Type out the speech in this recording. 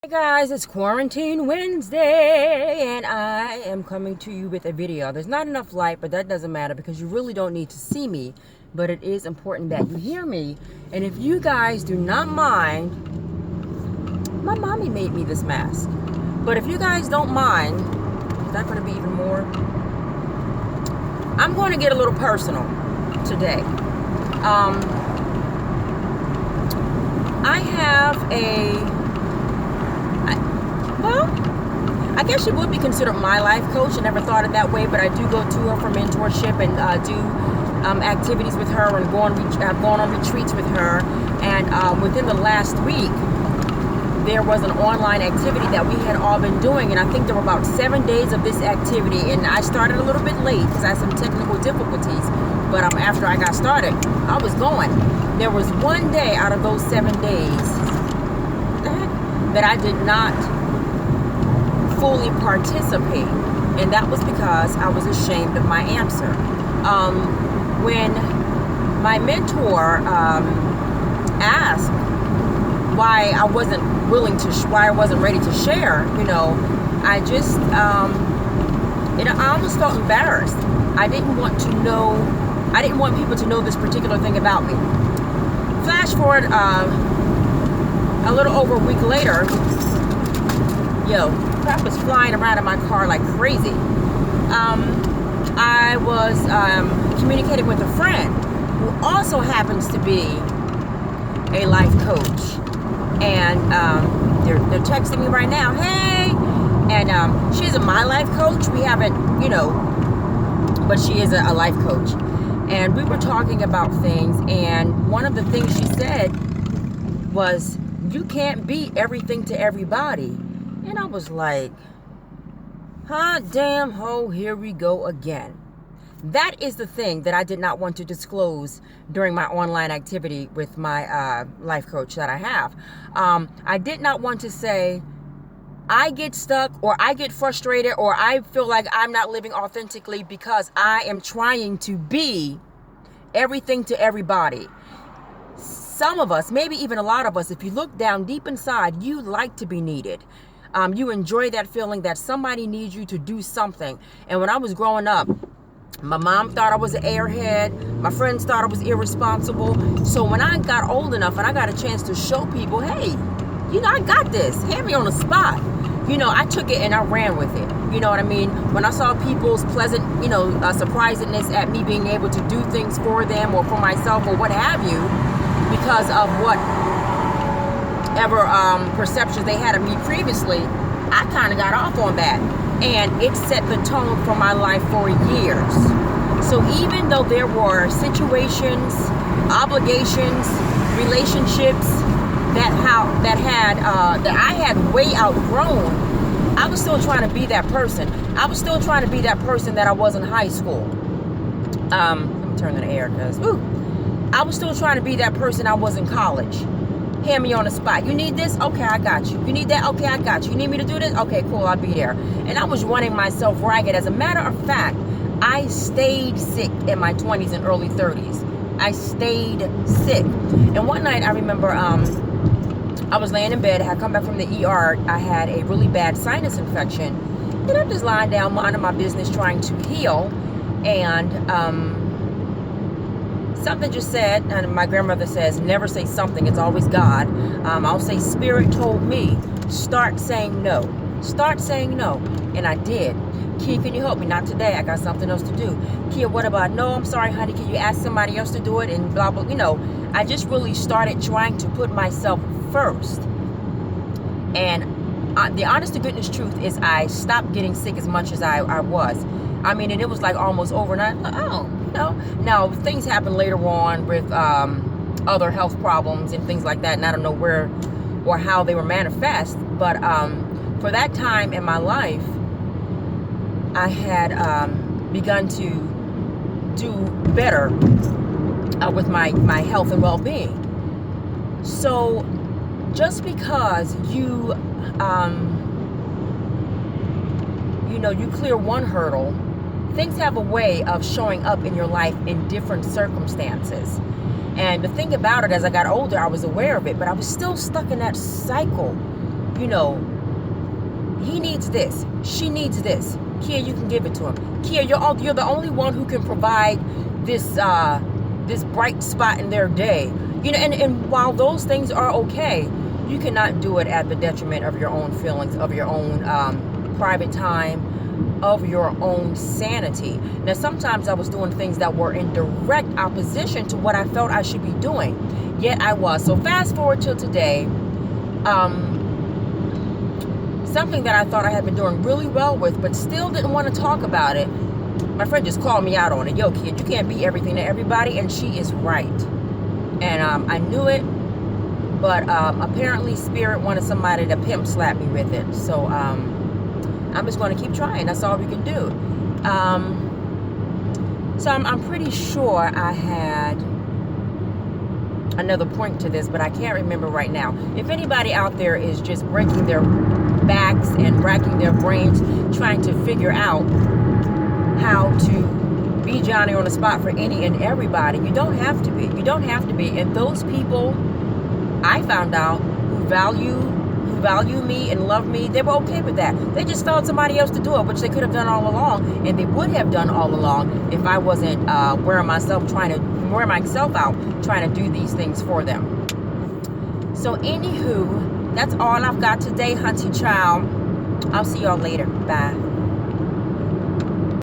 Hey guys, it's Quarantine Wednesday and I am coming to you with a video. There's not enough light, but that doesn't matter because you really don't need to see me, but it is important that you hear me. And if you guys do not mind, my mommy made me this mask, but if you guys don't mind, is that going to be even more? I'm going to get a little personal today. I have I guess she would be considered my life coach. I never thought it that way, but I do go to her for mentorship and do activities with her and I've gone on retreats with her. And within the last week, there was an online activity that we had all been doing, and I think there were about 7 days of this activity. And I started a little bit late because I had some technical difficulties, but after I got started, I was going. There was one day out of those 7 days that I did not fully participate, and that was because I was ashamed of my answer. When my mentor asked why I wasn't why I wasn't ready to share, I just, I almost felt embarrassed. I didn't want people to know this particular thing about me. Flash forward a little over a week later, crap was flying around in my car like crazy. I was communicating with a friend who also happens to be a life coach, and they're texting me right now, hey, and she isn't my life coach. We haven't, but she is a life coach, and we were talking about things, and one of the things she said was, you can't be everything to everybody. And I was like, hot damn ho, here we go again. That is the thing that I did not want to disclose during my online activity with my life coach that I have. I did not want to say, I get stuck or I get frustrated or I feel like I'm not living authentically because I am trying to be everything to everybody. Some of us, maybe even a lot of us, if you look down deep inside, you like to be needed. You enjoy that feeling that somebody needs you to do something. And when I was growing up, my mom thought I was an airhead. My friends thought I was irresponsible. So when I got old enough and I got a chance to show people, hey, I got this. Had me on the spot. I took it and I ran with it. You know what I mean? When I saw people's pleasant, surprisedness at me being able to do things for them or for myself or what have you, because of whatever perceptions they had of me previously, I kind of got off on that. And it set the tone for my life for years. So even though there were situations, obligations, relationships that I had way outgrown, I was still trying to be that person. I was still trying to be that person that I was in high school. Let me turn on the air because, I was still trying to be that person I was in college. Hand me on the spot. You need this? Okay, I got you. You need that? Okay, I got you. You need me to do this? Okay, cool, I'll be there. And I was running myself ragged. As a matter of fact, I stayed sick in my 20s and early 30s. I stayed sick. And one night I remember I was laying in bed. I had come back from the ER. I had a really bad sinus infection. And I'm just lying down, minding my business, trying to heal. And something just said, and my grandmother says, never say something, it's always God. I'll say, Spirit told me, start saying no. Start saying no. And I did. Kia, can you help me? Not today. I got something else to do. Kia, what about? No, I'm sorry, honey. Can you ask somebody else to do it? And blah, blah. I just really started trying to put myself first. And the honest to goodness truth is I stopped getting sick as much as I was. I mean, and it was like almost overnight. Now things happen later on with other health problems and things like that, and I don't know where or how they were manifest, but for that time in my life, I had begun to do better with my health and well-being. So just because you clear one hurdle, things have a way of showing up in your life in different circumstances. And the thing about it, as I got older, I was aware of it, but I was still stuck in that cycle you know, he needs this, she needs this. Kia, you can give it to him. Kia, you're the only one who can provide this this bright spot in their day. You know, and while those things are okay, you cannot do it at the detriment of your own feelings, of your own private time, of your own sanity. Now, sometimes I was doing things that were in direct opposition to what I felt I should be doing, yet I was. So fast forward till today, something that I thought I had been doing really well with, but still didn't want to talk about it. My friend just called me out on it. Yo, kid, you can't be everything to everybody, and she is right. And I knew it, but apparently Spirit wanted somebody to pimp slap me with it. So I'm just going to keep trying. That's all we can do. So I'm pretty sure I had another point to this, but I can't remember right now. If anybody out there is just breaking their backs and racking their brains trying to figure out how to be Johnny on the spot for any and everybody, you don't have to be. You don't have to be. And those people I found out who value me and love me, they were okay with that. They just found somebody else to do it, which they could have done all along, and they would have done all along if I wasn't wearing myself out trying to do these things for them. So anywho, that's all I've got today, hunty child. I'll see y'all later. Bye.